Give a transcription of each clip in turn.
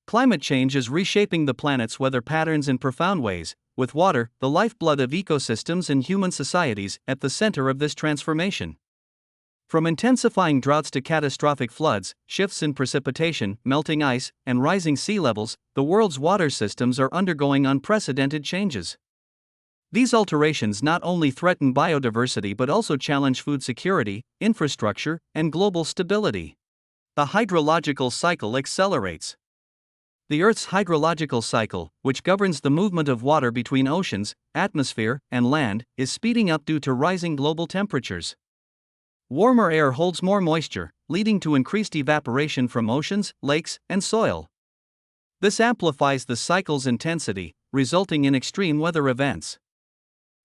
Climate change is reshaping the planet's weather patterns in profound ways, with water, the lifeblood of ecosystems and human societies, at the center of this transformation. From intensifying droughts to catastrophic floods, shifts in precipitation, melting ice, and rising sea levels, the world's water systems are undergoing unprecedented changes. These alterations not only threaten biodiversity but also challenge food security, infrastructure, and global stability. The hydrological cycle accelerates. The Earth's hydrological cycle, which governs the movement of water between oceans, atmosphere, and land, is speeding up due to rising global temperatures. Warmer air holds more moisture, leading to increased evaporation from oceans, lakes, and soil. This amplifies the cycle's intensity, resulting in extreme weather events.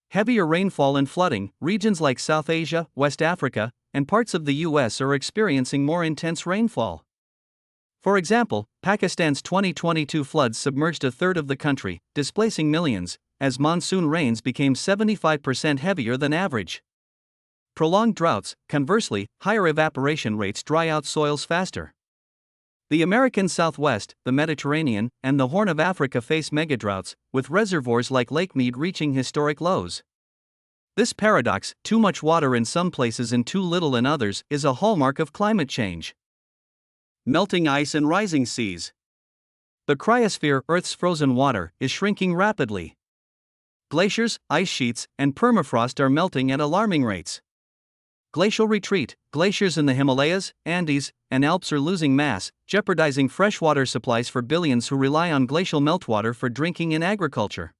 Heavier rainfall and flooding, regions like South Asia, West Africa, and parts of the US are experiencing more intense rainfall. For example, Pakistan's 2022 floods submerged a third of the country, displacing millions, as monsoon rains became 75% heavier than average. Prolonged droughts, conversely, higher evaporation rates dry out soils faster. The American Southwest, the Mediterranean, and the Horn of Africa face megadroughts, with reservoirs like Lake Mead reaching historic lows. This paradox, too much water in some places and too little in others, is a hallmark of climate change. Melting ice and rising seas. The cryosphere, Earth's frozen water, is shrinking rapidly. Glaciers, ice sheets, and permafrost are melting at alarming rates. Glacial retreat, glaciers in the Himalayas, Andes, and Alps are losing mass, jeopardizing freshwater supplies for billions who rely on glacial meltwater for drinking and agriculture.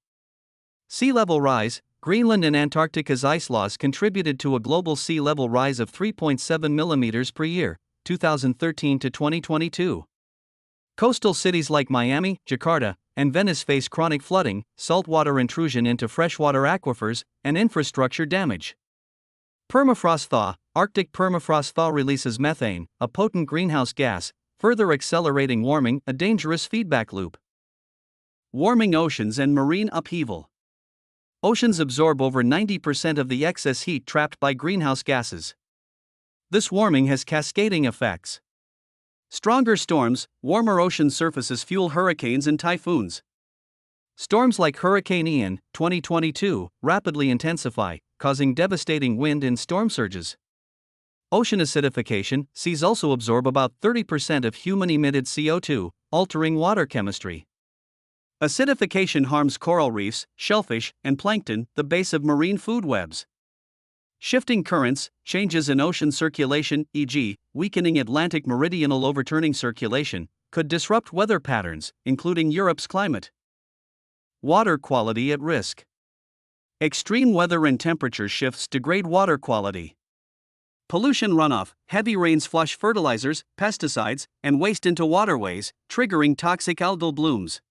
Sea level rise. Greenland and Antarctica's ice loss contributed to a global sea level rise of 3.7 millimeters per year, 2013 to 2022. Coastal cities like Miami, Jakarta, and Venice face chronic flooding, saltwater intrusion into freshwater aquifers, and infrastructure damage. Permafrost thaw. Arctic permafrost thaw releases methane, a potent greenhouse gas, further accelerating warming, a dangerous feedback loop. Warming oceans and marine upheaval. Oceans absorb over 90% of the excess heat trapped by greenhouse gases. This warming has cascading effects. Stronger storms, warmer ocean surfaces fuel hurricanes and typhoons. Storms like Hurricane Ian, 2022, rapidly intensify, causing devastating wind and storm surges. Ocean acidification. Seas also absorb about 30% of human-emitted CO2, altering water chemistry. Acidification harms coral reefs, shellfish, and plankton, the base of marine food webs. Shifting currents, changes in ocean circulation, e.g., weakening Atlantic meridional overturning circulation, could disrupt weather patterns, including Europe's climate. Water quality at risk. Extreme weather and temperature shifts degrade water quality. Pollution runoff. Heavy rains flush fertilizers, pesticides, and waste into waterways, triggering toxic algal blooms.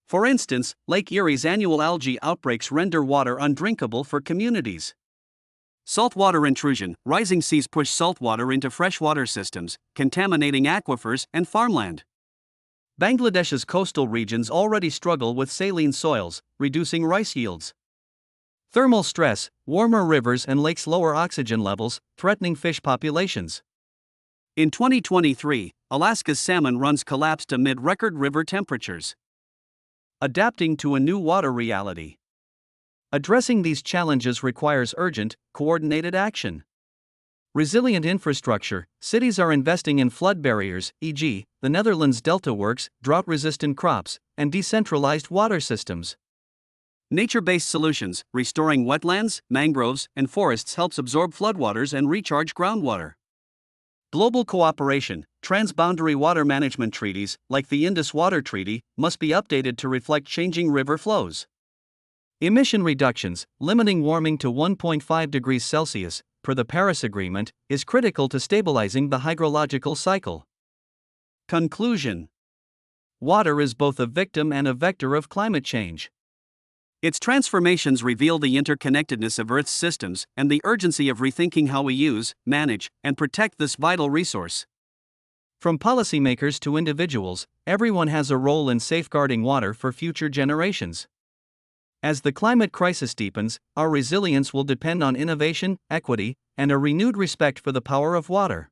For instance, Lake Erie's annual algae outbreaks render water undrinkable for communities. Saltwater intrusion. Rising seas push saltwater into freshwater systems, contaminating aquifers and farmland. Bangladesh's coastal regions already struggle with saline soils, reducing rice yields. Thermal stress. Warmer rivers and lakes lower oxygen levels, threatening fish populations. In 2023, Alaska's salmon runs collapsed amid record river temperatures. Adapting to a new water reality. Addressing these challenges requires urgent, coordinated action. Resilient infrastructure. Cities are investing in flood barriers, e.g., the Netherlands Delta Works, drought-resistant crops, and decentralized water systems. Nature-based solutions. Restoring wetlands, mangroves, and forests helps absorb floodwaters and recharge groundwater. Global cooperation. Transboundary water management treaties, like the Indus Water Treaty, must be updated to reflect changing river flows. Emission reductions. Limiting warming to 1.5 degrees Celsius, per the Paris Agreement, is critical to stabilizing the hydrological cycle. Conclusion. Water is both a victim and a vector of climate change. Its transformations reveal the interconnectedness of Earth's systems and the urgency of rethinking how we use, manage, and protect this vital resource. From policymakers to individuals, everyone has a role in safeguarding water for future generations. As the climate crisis deepens, our resilience will depend on innovation, equity, and a renewed respect for the power of water.